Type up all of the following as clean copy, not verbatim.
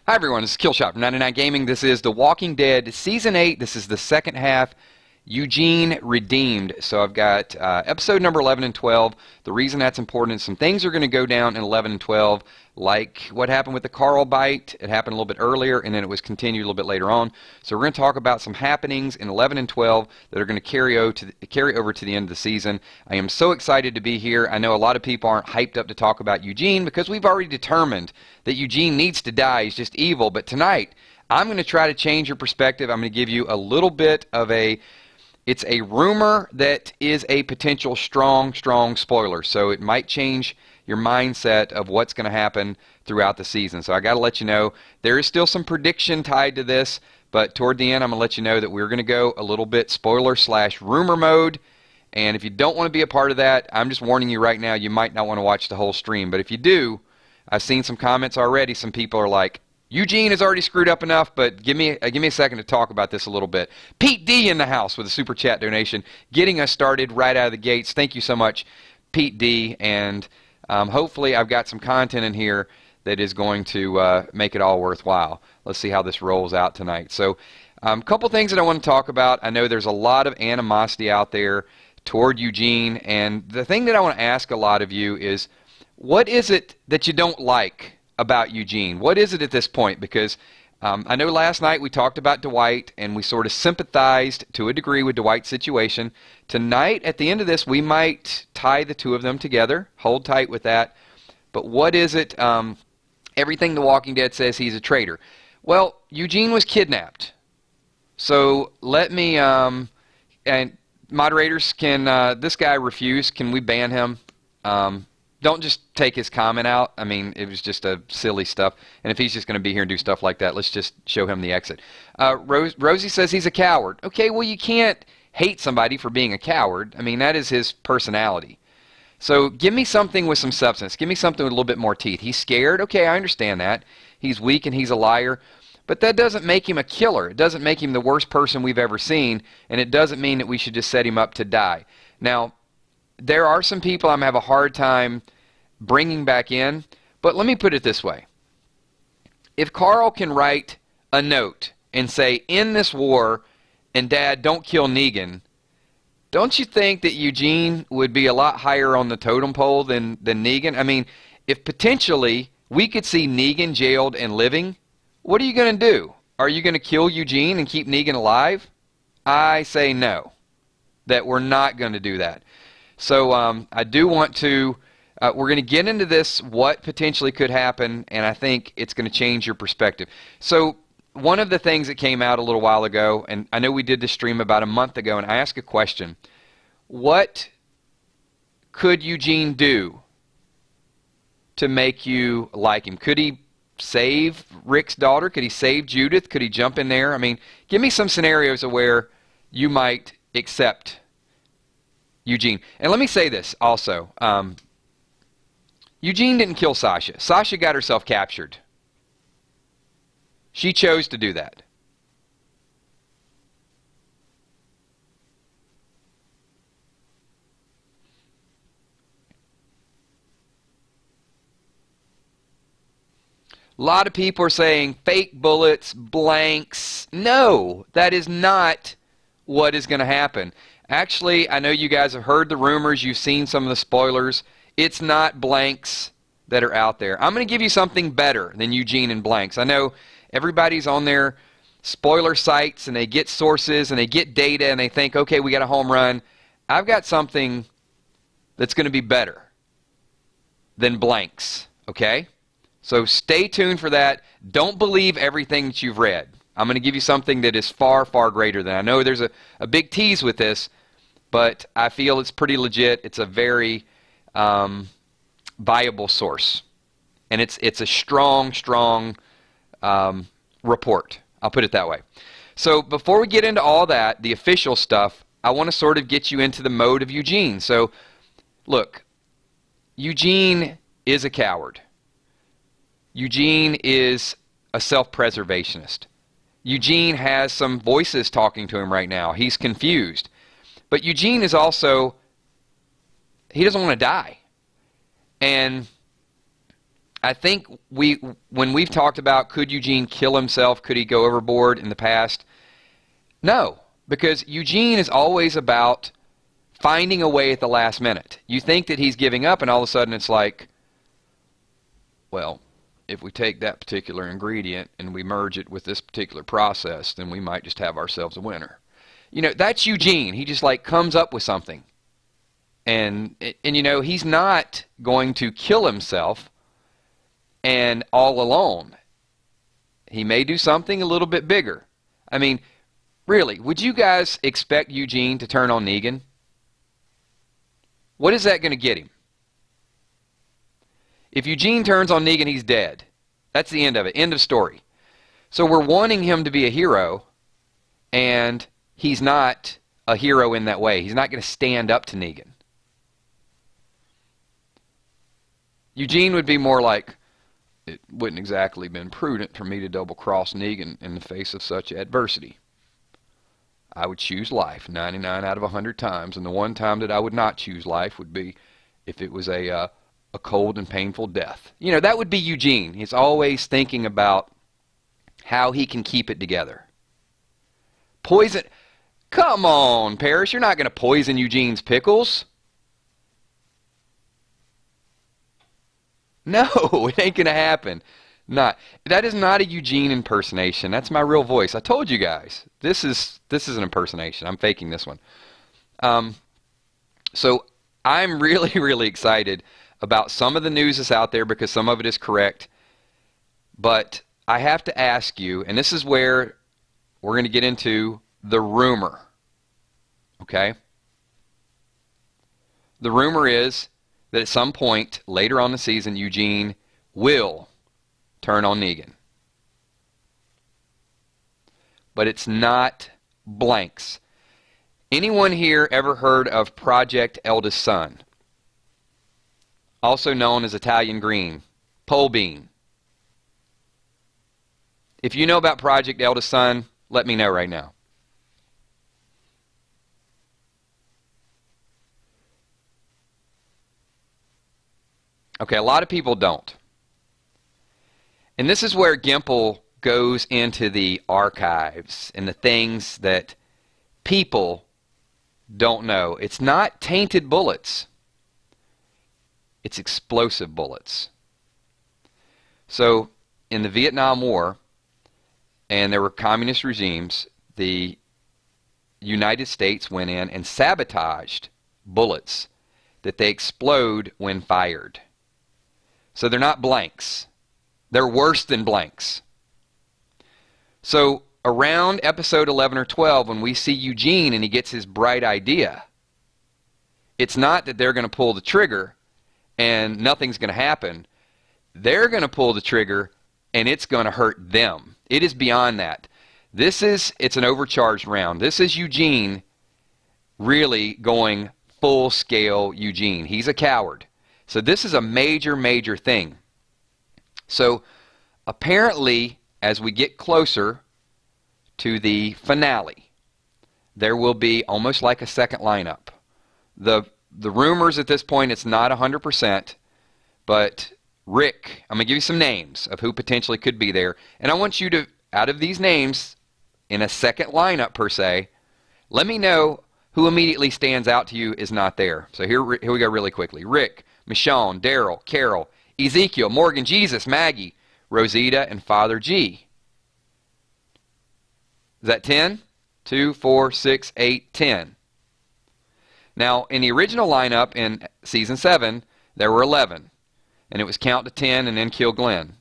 Hi everyone, this is Killshot from 99 Gaming. This is The Walking Dead Season 8. This is the second half, Eugene Redeemed. So I've got episode number 11 and 12. The reason that's important is some things are going to go down in 11 and 12, like what happened with the Carl bite. It happened a little bit earlier, and then it was continued a little bit later on. So we're going to talk about some happenings in 11 and 12 that are going to carry over to the end of the season. I am so excited to be here. I know a lot of people aren't hyped up to talk about Eugene because we've already determined that Eugene needs to die. He's just evil. But tonight, I'm going to try to change your perspective. I'm going to give you a little bit of it's a rumor that is a potential strong spoiler. So it might change your mindset of what's going to happen throughout the season. So I got to let you know, there is still some prediction tied to this, but toward the end, I'm going to let you know that we're going to go a little bit spoiler/rumor mode. And if you don't want to be a part of that, I'm just warning you right now, you might not want to watch the whole stream. But if you do, I've seen some comments already. Some people are like, Eugene is already screwed up enough, but give me a second to talk about this a little bit. Pete D in the house with a super chat donation, getting us started right out of the gates. Thank you so much, Pete D. And hopefully I've got some content in here that is going to make it all worthwhile. Let's see how this rolls out tonight. So a couple things that I want to talk about. I know there's a lot of animosity out there toward Eugene, and the thing that I want to ask a lot of you is, what is it that you don't like about Eugene? What is it at this point? Because I know last night we talked about Dwight and we sort of sympathized to a degree with Dwight's situation. Tonight, at the end of this, we might tie the two of them together. Hold tight with that. But what is it? Everything The Walking Dead says he's a traitor. Well, Eugene was kidnapped. So let me, and moderators, can this guy refuse? Can we ban him? Don't just take his comment out. I mean, it was just a silly stuff. And if he's just going to be here and do stuff like that, let's just show him the exit. Rosie says he's a coward. Okay, well, you can't hate somebody for being a coward. I mean, that is his personality. So give me something with some substance. Give me something with a little bit more teeth. He's scared. Okay, I understand that. He's weak and he's a liar. But that doesn't make him a killer. It doesn't make him the worst person we've ever seen. And it doesn't mean that we should just set him up to die. Now, there are some people I'm going to have a hard time bringing back in, but let me put it this way. If Carl can write a note and say, "In this war, and Dad, don't kill Negan," don't you think that Eugene would be a lot higher on the totem pole than Negan? I mean, if potentially we could see Negan jailed and living, what are you going to do? Are you going to kill Eugene and keep Negan alive? I say no, that we're not going to do that. So I do want to, we're going to get into this, what potentially could happen, and I think it's going to change your perspective. So one of the things that came out a little while ago, and I know we did this stream about a month ago, and I asked a question. What could Eugene do to make you like him? Could he save Rick's daughter? Could he save Judith? Could he jump in there? I mean, give me some scenarios of where you might accept Eugene. And let me say this also. Eugene didn't kill Sasha. Sasha got herself captured. She chose to do that. A lot of people are saying fake bullets, blanks. No, that is not what is going to happen. Actually, I know you guys have heard the rumors. You've seen some of the spoilers. It's not blanks that are out there. I'm going to give you something better than Eugene and blanks. I know everybody's on their spoiler sites and they get sources and they get data and they think, okay, we got a home run. I've got something that's going to be better than blanks, okay? So stay tuned for that. Don't believe everything that you've read. I'm going to give you something that is far, far greater than. I know there's a big tease with this, but I feel it's pretty legit. It's a very viable source. And it's a strong report. I'll put it that way. So before we get into all that, the official stuff, I want to sort of get you into the mode of Eugene. So look, Eugene is a coward. Eugene is a self-preservationist. Eugene has some voices talking to him right now. He's confused. But Eugene is also, he doesn't want to die. And I think when we've talked about could Eugene kill himself, could he go overboard in the past? No, because Eugene is always about finding a way at the last minute. You think that he's giving up, and all of a sudden it's like, well, if we take that particular ingredient and we merge it with this particular process, then we might just have ourselves a winner. You know, that's Eugene. He just like comes up with something. And you know, he's not going to kill himself and all alone. He may do something a little bit bigger. I mean, really, would you guys expect Eugene to turn on Negan? What is that going to get him? If Eugene turns on Negan, he's dead. That's the end of it. End of story. So we're wanting him to be a hero, and he's not a hero in that way. He's not going to stand up to Negan. Eugene would be more like, it wouldn't exactly been prudent for me to double-cross Negan in the face of such adversity. I would choose life 99 out of 100 times, and the one time that I would not choose life would be if it was a cold and painful death. You know, that would be Eugene. He's always thinking about how he can keep it together. Poison. Come on, Parrish. You're not going to poison Eugene's pickles. No, it ain't going to happen. That is not a Eugene impersonation. That's my real voice. I told you guys. This is an impersonation. I'm faking this one. So I'm really, really excited about some of the news that's out there because some of it is correct. But I have to ask you, and this is where we're going to get into the rumor. Okay? The rumor is that at some point later on in the season, Eugene will turn on Negan. But it's not blanks. Anyone here ever heard of Project Eldest Son? Also known as Italian Green, pole bean. If you know about Project Eldest Son, let me know right now. Okay, a lot of people don't. And this is where Gimple goes into the archives and the things that people don't know. It's not tainted bullets. It's explosive bullets. So, in the Vietnam War, and there were communist regimes, the United States went in and sabotaged bullets that they explode when fired. So they're not blanks. They're worse than blanks. So around episode 11 or 12, when we see Eugene and he gets his bright idea, it's not that they're going to pull the trigger and nothing's going to happen. They're going to pull the trigger and it's going to hurt them. It is beyond that. It's an overcharged round. This is Eugene really going full-scale Eugene. He's a coward. So this is a major, major thing. So apparently, as we get closer to the finale, there will be almost like a second lineup. The rumors at this point, it's not 100%, but Rick, I'm going to give you some names of who potentially could be there. And I want you to, out of these names, in a second lineup per se, let me know who immediately stands out to you is not there. So here we go really quickly. Rick, Michonne, Daryl, Carol, Ezekiel, Morgan, Jesus, Maggie, Rosita, and Father G. Is that 10? 2, 4, 6, 8, 10. Now, in the original lineup in Season 7, there were 11. And it was count to 10 and then kill Glenn.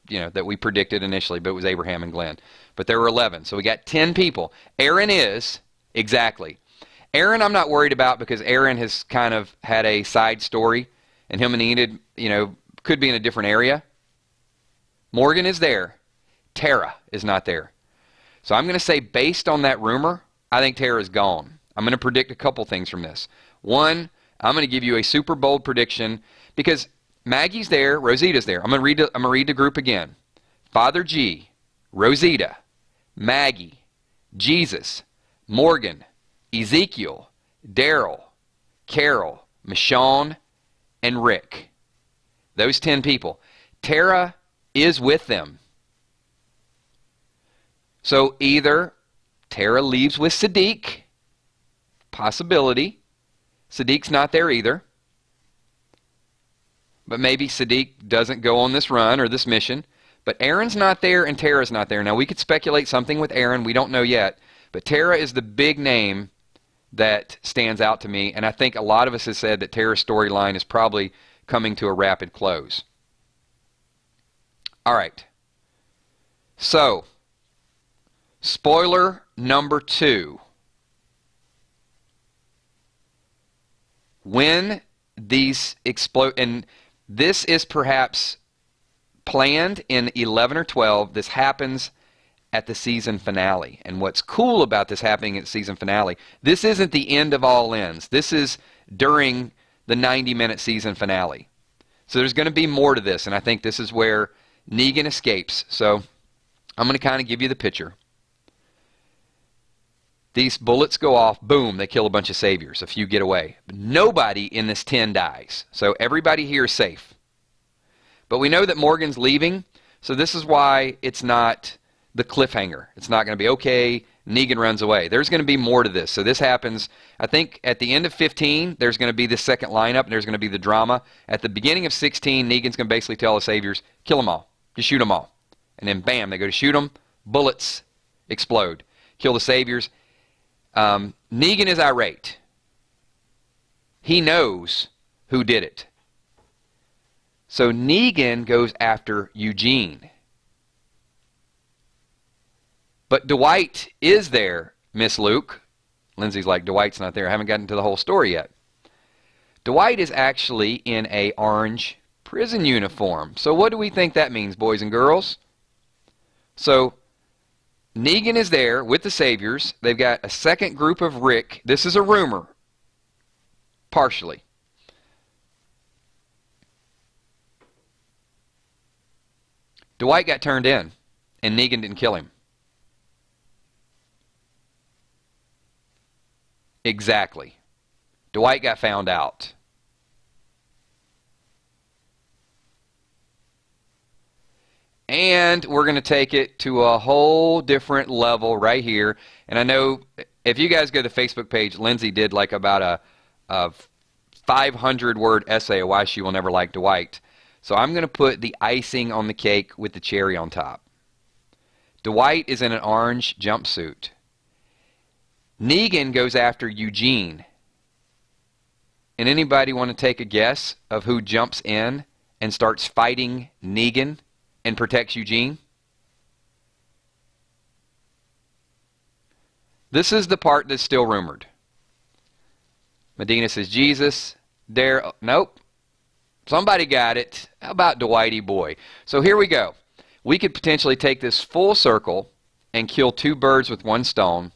That we predicted initially, but it was Abraham and Glenn. But there were 11. So we got 10 people. Aaron is, exactly. Aaron I'm not worried about because Aaron has kind of had a side story. And him and Enid, could be in a different area. Morgan is there. Tara is not there. So I'm going to say, based on that rumor, I think Tara is gone. I'm going to predict a couple things from this. One, I'm going to give you a super bold prediction because Maggie's there, Rosita's there. I'm going to read the group again. Father G, Rosita, Maggie, Jesus, Morgan, Ezekiel, Daryl, Carol, Michonne, and Rick. Those 10 people. Tara is with them. So either Tara leaves with Sadiq, possibility. Sadiq's not there either. But maybe Sadiq doesn't go on this run or this mission. But Aaron's not there and Tara's not there. Now, we could speculate something with Aaron. We don't know yet. But Tara is the big name that stands out to me. And I think a lot of us have said that Tara's storyline is probably coming to a rapid close. All right. So, spoiler number 2. When these explode, and this is perhaps planned in 11 or 12, this happens at the season finale. And what's cool about this happening at the season finale, this isn't the end of all ends. This is during the 90-minute season finale. So there's going to be more to this, and I think this is where Negan escapes. So I'm going to kind of give you the picture. These bullets go off, boom, they kill a bunch of saviors. A few get away. But nobody in this 10 dies. So everybody here is safe. But we know that Morgan's leaving, so this is why it's not the cliffhanger. It's not going to be, okay, Negan runs away. There's going to be more to this. So this happens, I think, at the end of 15, there's going to be this second lineup, and there's going to be the drama. At the beginning of 16, Negan's going to basically tell the saviors, kill them all. Just shoot them all. And then, bam, they go to shoot them. Bullets explode. Kill the saviors. Negan is irate. He knows who did it. So Negan goes after Eugene. But Dwight is there, Miss Luke. Lindsay's like, Dwight's not there. I haven't gotten to the whole story yet. Dwight is actually in a orange prison uniform. So what do we think that means, boys and girls? So Negan is there with the saviors. They've got a second group of Rick. This is a rumor, partially. Dwight got turned in, and Negan didn't kill him. Exactly. Dwight got found out. And we're going to take it to a whole different level right here. And I know if you guys go to the Facebook page, Lindsay did like about a 500-word essay of why she will never like Dwight. So I'm going to put the icing on the cake with the cherry on top. Dwight is in an orange jumpsuit. Negan goes after Eugene. And anybody want to take a guess of who jumps in and starts fighting Negan and protects Eugene? This is the part that's still rumored. Medina says Jesus. Nope. Somebody got it. How about Dwighty boy? So here we go. We could potentially take this full circle and kill 2 birds with 1 stone.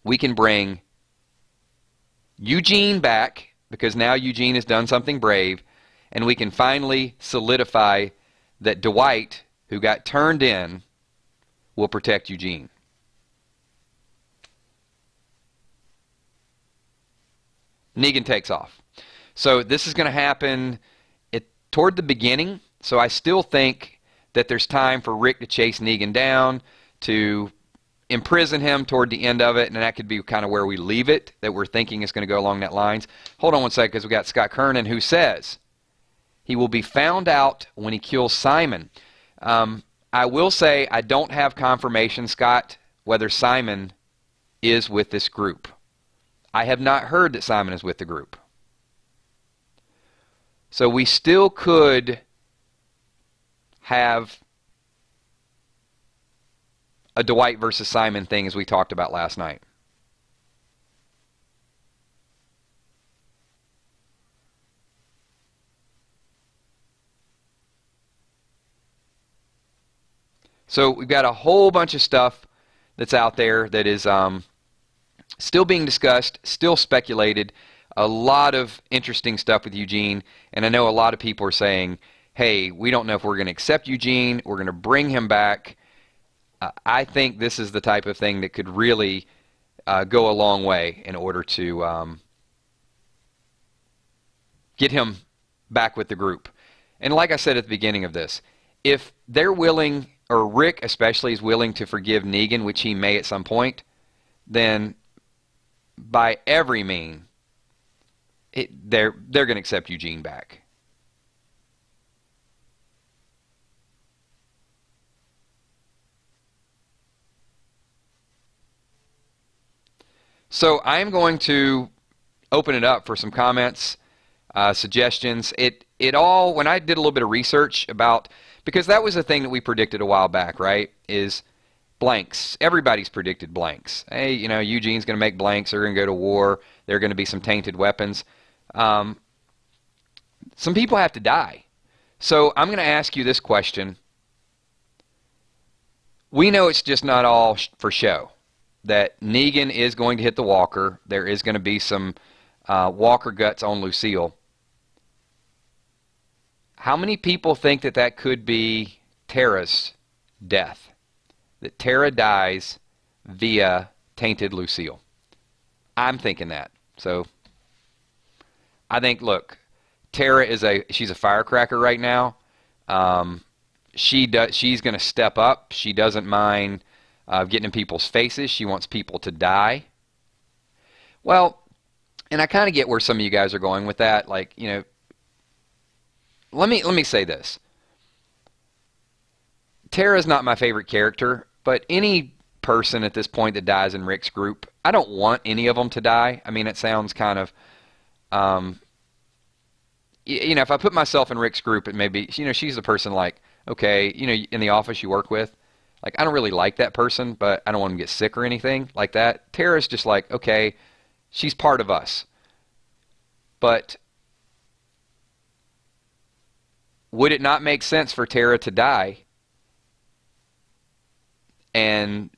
We can bring Eugene back, because now Eugene has done something brave, and we can finally solidify that Dwight, who got turned in, will protect Eugene. Negan takes off. So this is going to happen toward the beginning, so I still think that there's time for Rick to chase Negan down, to imprison him toward the end of it, and that could be kind of where we leave it, that we're thinking is going to go along that lines. Hold on one second, because we got Scott Kernan, who says he will be found out when he kills Simon. I will say I don't have confirmation, Scott, whether Simon is with this group. I have not heard that Simon is with the group. So we still could have a Dwight versus Simon thing as we talked about last night. So we've got a whole bunch of stuff that's out there that is still being discussed, still speculated. A lot of interesting stuff with Eugene, and I know a lot of people are saying, hey, we don't know if we're going to accept Eugene, we're going to bring him back. I think this is the type of thing that could really go a long way in order to get him back with the group. And like I said at the beginning of this, if they're willing, or Rick especially is willing to forgive Negan, which he may at some point, then by every mean, they're going to accept Eugene back. So I'm going to open it up for some comments, suggestions. It all, when I did a little bit of research about, because that was the thing that we predicted a while back, right, is blanks. Everybody's predicted blanks. Hey, you know, Eugene's going to make blanks. They're going to go to war. There are going to be some tainted weapons. Some people have to die. So I'm going to ask you this question. We know it's just not all for show, that Negan is going to hit the walker. There is going to be some walker guts on Lucille. How many people think that that could be Tara's death? That Tara dies via tainted Lucille? I'm thinking that. So I think, look, Tara is she's a firecracker right now. She's going to step up. She doesn't mind getting in people's faces. She wants people to die. Well, and I kind of get where some of you guys are going with that. Like, you know, let me say this. Tara's not my favorite character, but any person at this point that dies in Rick's group, I don't want any of them to die. I mean, it sounds kind of, you know, if I put myself in Rick's group, it may be, you know, she's the person like, okay, you know, in the office you work with, like, I don't really like that person, but I don't want them to get sick or anything like that. Tara's just like, okay, she's part of us. But would it not make sense for Tara to die? And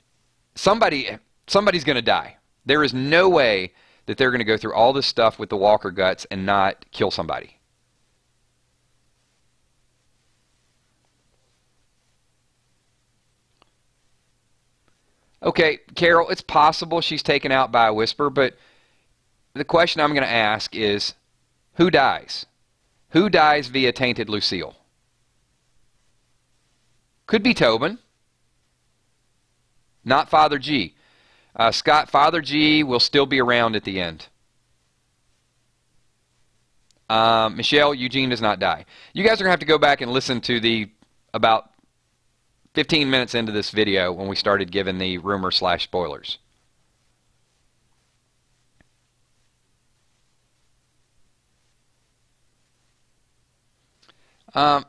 somebody's going to die. There is no way that they're going to go through all this stuff with the walker guts and not kill somebody. Okay, Carol, it's possible she's taken out by a whisper, but the question I'm going to ask is, who dies? Who dies via tainted Lucille? Could be Tobin. Not Father G. Scott, Father G will still be around at the end. Michelle, Eugene does not die. You guys are going to have to go back and listen to the about 15 minutes into this video when we started giving the rumor/spoilers.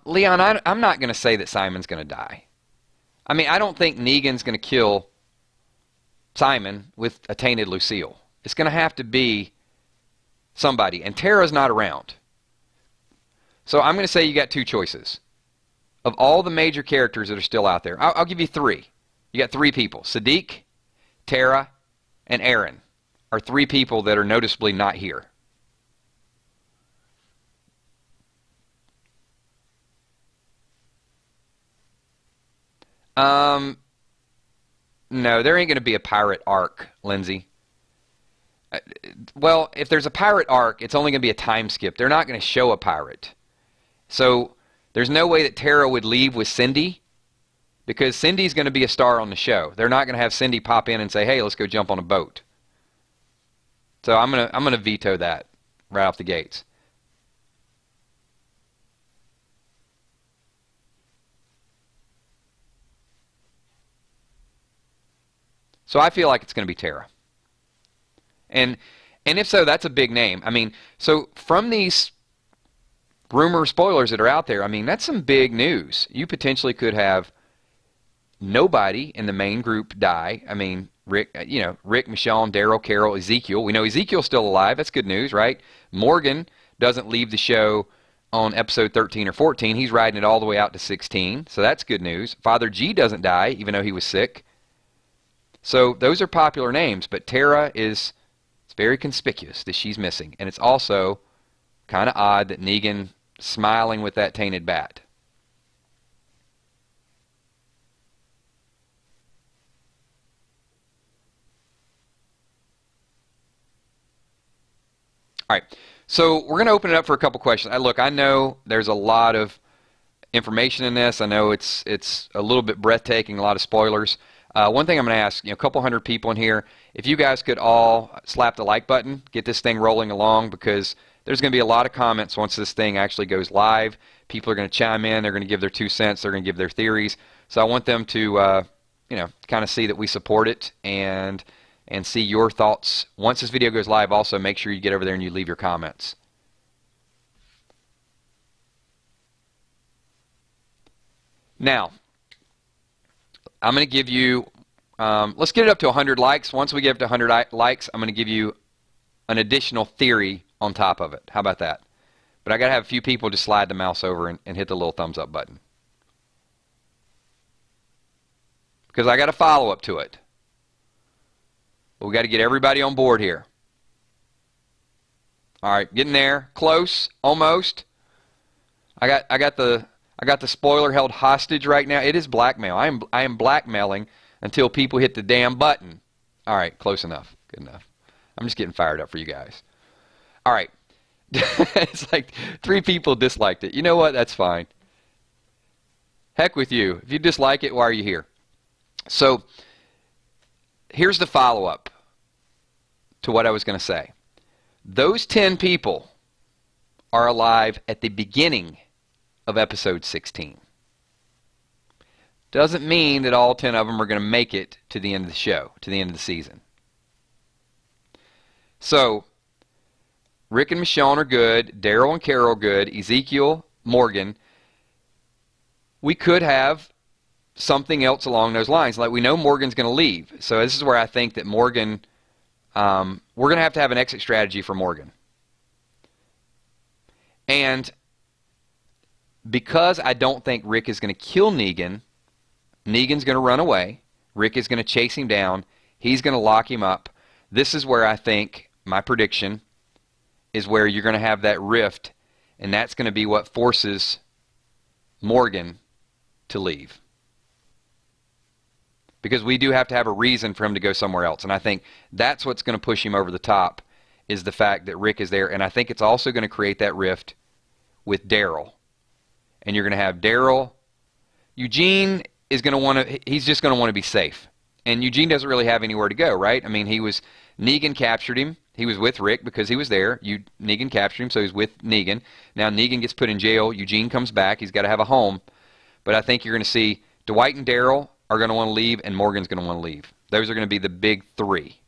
Leon, I'm not going to say that Simon's going to die. I mean, I don't think Negan's going to kill Simon with a tainted Lucille. It's going to have to be somebody, and Tara's not around. So I'm going to say you got two choices. Of all the major characters that are still out there, I'll give you three. You got three people. Sadiq, Tara, and Aaron are three people that are noticeably not here. No, there ain't going to be a pirate arc, Lindsay. Well, if there's a pirate arc, it's only going to be a time skip. They're not going to show a pirate. So there's no way that Tara would leave with Cindy, because Cindy's going to be a star on the show. They're not going to have Cindy pop in and say, hey, let's go jump on a boat. So I'm going to veto that right off the gates. So I feel like it's going to be Tara. And if so, that's a big name. I mean, so from these rumor spoilers that are out there, I mean, that's some big news. You potentially could have nobody in the main group die. I mean, Rick, Michonne, Daryl, Carol, Ezekiel. We know Ezekiel's still alive. That's good news, right? Morgan doesn't leave the show on episode 13 or 14. He's riding it all the way out to 16. So that's good news. Father G doesn't die, even though he was sick. So those are popular names, but Tara it's very conspicuous that she's missing. And it's also kind of odd that Negan smiling with that tainted bat. All right, so we're going to open it up for a couple questions. Look, I know there's a lot of information in this. I know it's a little bit breathtaking, a lot of spoilers. One thing I'm going to ask, a couple hundred people in here, if you guys could all slap the like button, get this thing rolling along, because there's going to be a lot of comments once this thing actually goes live. People are going to chime in. They're going to give their 2 cents. They're going to give their theories. So I want them to, kind of see that we support it and see your thoughts. Once this video goes live, also make sure you get over there and you leave your comments. Now, I'm going to give you, let's get it up to 100 likes. Once we get up to 100 likes, I'm going to give you an additional theory on top of it. How about that? But I got to have a few people just slide the mouse over and hit the little thumbs up button, because I got a follow-up to it. But we got to get everybody on board here. All right, getting there, close, almost. I got the spoiler held hostage right now. It is blackmail. I am blackmailing until people hit the damn button. All right, close enough. Good enough. I'm just getting fired up for you guys. All right. It's like 3 people disliked it. You know what? That's fine. Heck with you. If you dislike it, why are you here? So here's the follow-up to what I was going to say. Those 10 people are alive at the beginning of episode 16. Doesn't mean that all 10 of them are going to make it to the end of the show, to the end of the season. So Rick and Michonne are good. Daryl and Carol are good. Ezekiel, Morgan. We could have something else along those lines. Like, we know Morgan's going to leave. So this is where I think that Morgan, we're going to have an exit strategy for Morgan. And because I don't think Rick is going to kill Negan, Negan's going to run away. Rick is going to chase him down. He's going to lock him up. This is where I think, my prediction, is where you're going to have that rift, and that's going to be what forces Morgan to leave. Because we do have to have a reason for him to go somewhere else. And I think that's what's going to push him over the top, is the fact that Rick is there. And I think it's also going to create that rift with Daryl. And you're going to have Daryl. Eugene is going to want to, he's just going to want to be safe. And Eugene doesn't really have anywhere to go, right? I mean, Negan captured him. He was with Rick because he was there. Negan captured him, so he's with Negan. Now Negan gets put in jail. Eugene comes back. He's got to have a home. But I think you're going to see Dwight and Daryl are going to want to leave, and Morgan's going to want to leave. Those are going to be the big 3.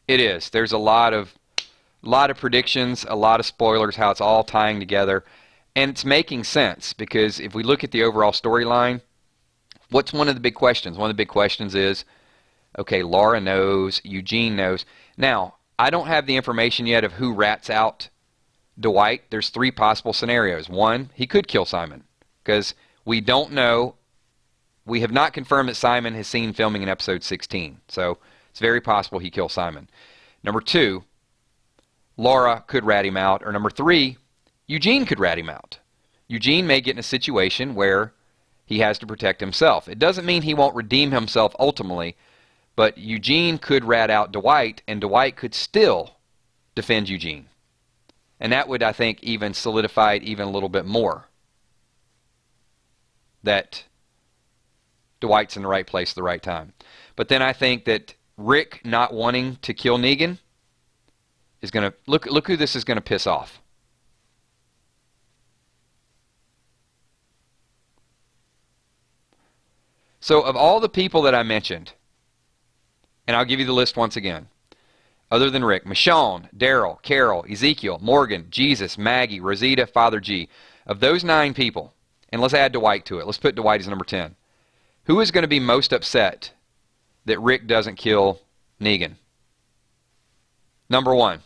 It is. There's a lot of predictions, a lot of spoilers, how it's all tying together. And it's making sense, because if we look at the overall storyline, what's one of the big questions? One of the big questions is, okay, Laura knows, Eugene knows. Now, I don't have the information yet of who rats out Dwight. There's 3 possible scenarios. 1, he could kill Simon, because we don't know. We have not confirmed that Simon has seen filming in episode 16. So it's very possible he kills Simon. Number 2, Laura could rat him out. Or number 3, Eugene could rat him out. Eugene may get in a situation where he has to protect himself. It doesn't mean he won't redeem himself ultimately, but Eugene could rat out Dwight, and Dwight could still defend Eugene. And that would, I think, even solidify it even a little bit more, that Dwight's in the right place at the right time. But then I think that Rick not wanting to kill Negan is going to, look who this is going to piss off. So of all the people that I mentioned, and I'll give you the list once again, other than Rick, Michonne, Daryl, Carol, Ezekiel, Morgan, Jesus, Maggie, Rosita, Father G. Of those 9 people, and let's add Dwight to it. Let's put Dwight as number 10. Who is going to be most upset that Rick doesn't kill Negan? Number 1.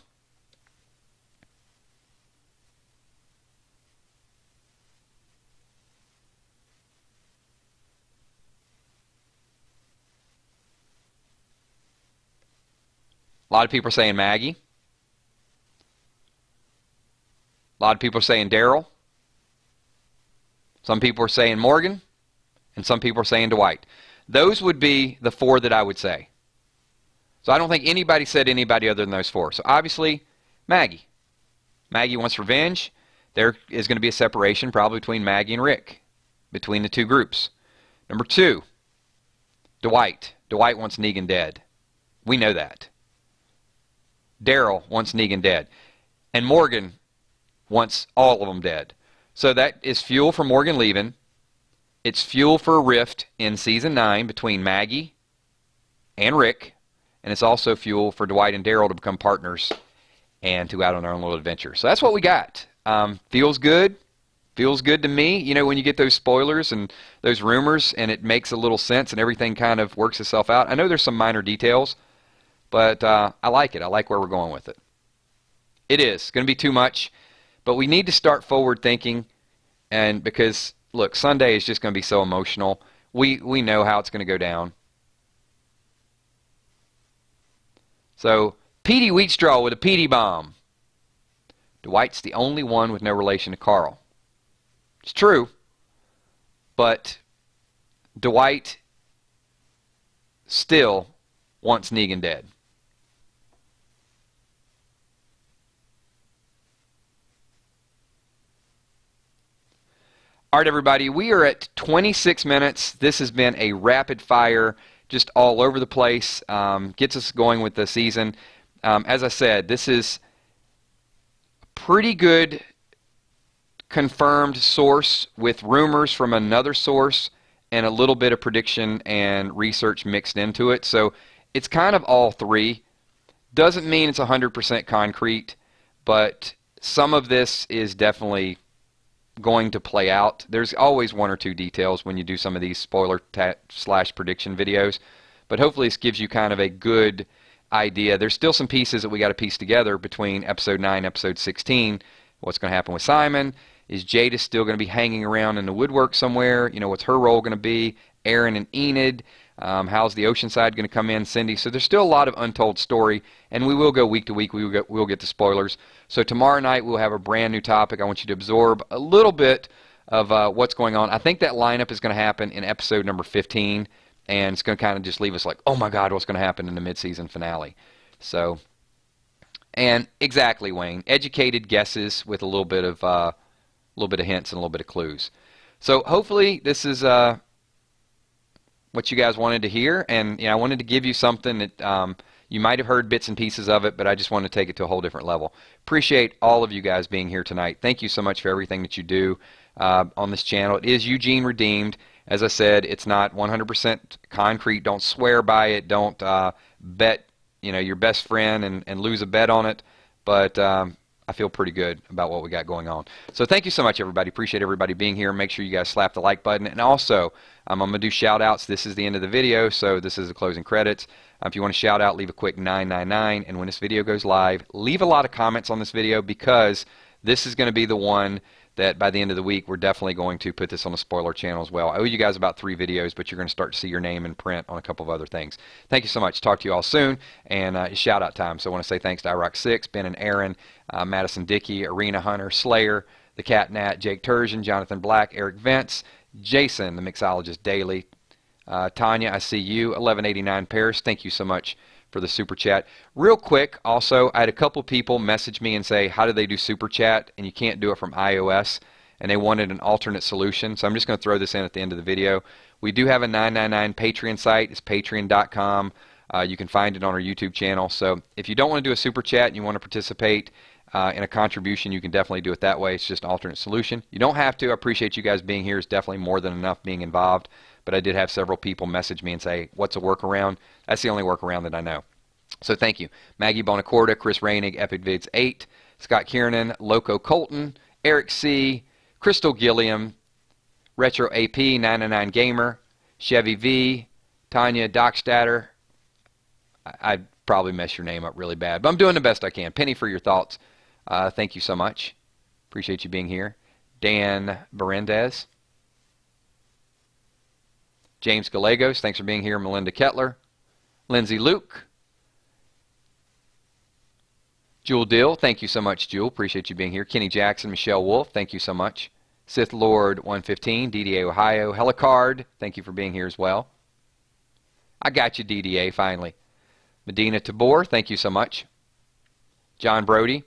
A lot of people are saying Maggie. A lot of people are saying Daryl. Some people are saying Morgan. And some people are saying Dwight. Those would be the 4 that I would say. So I don't think anybody said anybody other than those 4. So obviously, Maggie. Maggie wants revenge. There is going to be a separation probably between Maggie and Rick, between the two groups. Number 2, Dwight. Dwight wants Negan dead. We know that. Daryl wants Negan dead. And Morgan wants all of them dead. So that is fuel for Morgan leaving. It's fuel for a rift in Season 9 between Maggie and Rick. And it's also fuel for Dwight and Daryl to become partners and to go out on their own little adventure. So that's what we got. Feels good. Feels good to me. You know, when you get those spoilers and those rumors and it makes a little sense and everything kind of works itself out. I know there's some minor details, but I like it. I like where we're going with it. It is going to be too much, but we need to start forward thinking. And because, look, Sunday is just going to be so emotional. We know how it's going to go down. So, Petey Wheatstraw with a Petey bomb. Dwight's the only one with no relation to Carl. It's true, but Dwight still wants Negan dead. All right, everybody, we are at 26 minutes. This has been a rapid fire, just all over the place. Gets us going with the season. As I said, this is a pretty good confirmed source with rumors from another source and a little bit of prediction and research mixed into it. So it's kind of all three. Doesn't mean it's 100% concrete, but some of this is definitely going to play out. There's always one or two details when you do some of these spoiler / prediction videos, but hopefully this gives you kind of a good idea. There's still some pieces that we got to piece together between episode 9 and episode 16. What's going to happen with Simon? Is Jada still going to be hanging around in the woodwork somewhere? You know, what's her role going to be? Aaron and Enid. How's the Oceanside going to come in? Cindy. So there's still a lot of untold story, and we will go week to week. We'll get the spoilers. So tomorrow night we'll have a brand new topic. I want you to absorb a little bit of what's going on. I think that lineup is going to happen in episode number 15, and it's going to kind of just leave us like, oh my God, what's going to happen in the mid-season finale? So, and exactly, Wayne, educated guesses with a little bit of hints and a little bit of clues. So hopefully this is what you guys wanted to hear, and you know, I wanted to give you something that you might have heard bits and pieces of it, but I just wanted to take it to a whole different level. Appreciate all of you guys being here tonight. Thank you so much for everything that you do on this channel. It is Eugene Redeemed. As I said, it's not 100% concrete. Don't swear by it. Don't bet, you know, your best friend and lose a bet on it. But I feel pretty good about what we got going on. So thank you so much, everybody. Appreciate everybody being here. Make sure you guys slap the like button. And also, I'm going to do shout-outs. This is the end of the video, so this is the closing credits. If you want to shout out, leave a quick 999. And when this video goes live, leave a lot of comments on this video, because this is going to be the one that by the end of the week, we're definitely going to put this on the spoiler channel as well. I owe you guys about 3 videos, but you're going to start to see your name in print on a couple of other things. Thank you so much. Talk to you all soon. And it's shout-out time. So I want to say thanks to iRock6, Ben and Aaron, Madison Dickey, Arena Hunter, Slayer, The Cat Nat, Jake Turgeon, Jonathan Black, Eric Vance, Jason, the Mixologist Daily, Tanya, I see you, 1189 Paris. Thank you so much for the super chat. Real quick, also, I had a couple people message me and say, how do they do super chat? And you can't do it from iOS, and they wanted an alternate solution. So I'm just going to throw this in at the end of the video. We do have a 999 Patreon site. It's patreon.com. You can find it on our YouTube channel. So if you don't want to do a super chat and you want to participate in a contribution, you can definitely do it that way. It's just an alternate solution. You don't have to. I appreciate you guys being here. It's definitely more than enough being involved. But I did have several people message me and say, what's a workaround? That's the only workaround that I know. So thank you. Maggie Bonacorda, Chris Rainig, EpicVids8, Scott Kiernan, Loco Colton, Eric C., Crystal Gilliam, Retro AP, 99 Gamer, Chevy V, Tanya Dockstatter. I'd probably mess your name up really bad, but I'm doing the best I can. Penny for your thoughts. Thank you so much. Appreciate you being here. Dan Berendez. James Gallegos, thanks for being here. Melinda Kettler. Lindsay Luke. Jewel Dill, thank you so much, Jewel. Appreciate you being here. Kenny Jackson, Michelle Wolf, thank you so much. Sith Lord 115, DDA Ohio. Helicard, thank you for being here as well. I got you, DDA, finally. Medina Tabor, thank you so much. John Brody.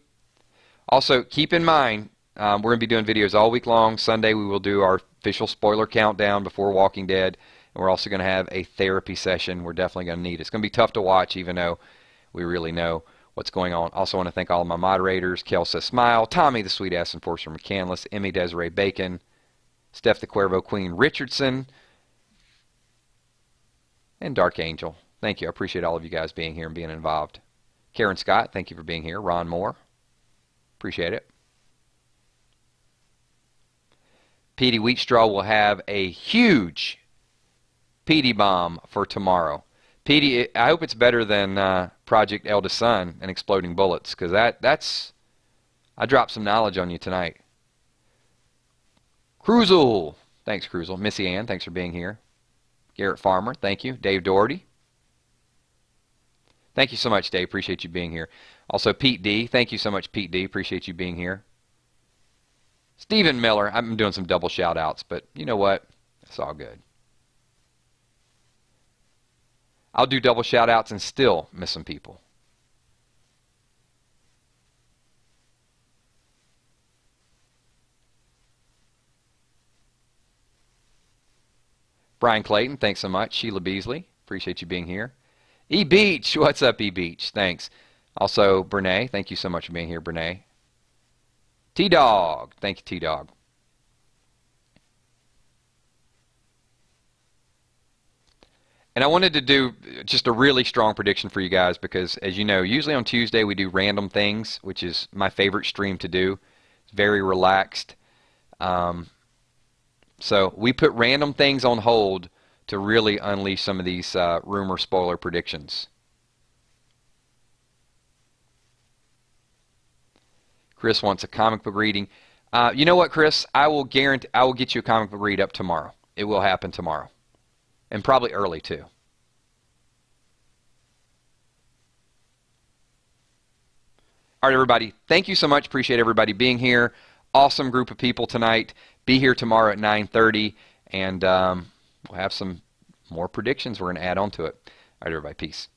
Also, keep in mind, we're going to be doing videos all week long. Sunday, we will do our official spoiler countdown before Walking Dead. And we're also going to have a therapy session we're definitely going to need. It's going to be tough to watch, even though we really know what's going on. Also want to thank all of my moderators, Kelsa Smile, Tommy the Sweet Ass Enforcer McCandless, Emmy Desiree Bacon, Steph the Cuervo Queen Richardson, and Dark Angel. Thank you. I appreciate all of you guys being here and being involved. Karen Scott, thank you for being here. Ron Moore, appreciate it. Petey Wheatstraw will have a huge Petey bomb for tomorrow. Petey, I hope it's better than Project Eldest Son and Exploding Bullets, because that's I dropped some knowledge on you tonight. Cruzel, thanks Cruzel. Missy Ann, thanks for being here. Garrett Farmer, thank you. Dave Doherty, thank you so much, Dave. Appreciate you being here. Also, Pete D, thank you so much, Pete D. Appreciate you being here. Stephen Miller, I'm doing some double shout outs, but you know what? It's all good. I'll do double shout outs and still miss some people. Brian Clayton, thanks so much. Sheila Beasley, appreciate you being here. E Beach, what's up, E Beach? Thanks. Also, Brene, thank you so much for being here, Brene. T Dog, thank you, T Dog. And I wanted to do just a really strong prediction for you guys because, as you know, usually on Tuesday we do random things, which is my favorite stream to do. It's very relaxed. So we put random things on hold to really unleash some of these rumor spoiler predictions. Chris wants a comic book reading. You know what, Chris? I will guarantee I will get you a comic book read up tomorrow. It will happen tomorrow. And probably early, too. All right, everybody. Thank you so much. Appreciate everybody being here. Awesome group of people tonight. Be here tomorrow at 9:30, and we'll have some more predictions we're going to add on to it. All right, everybody. Peace.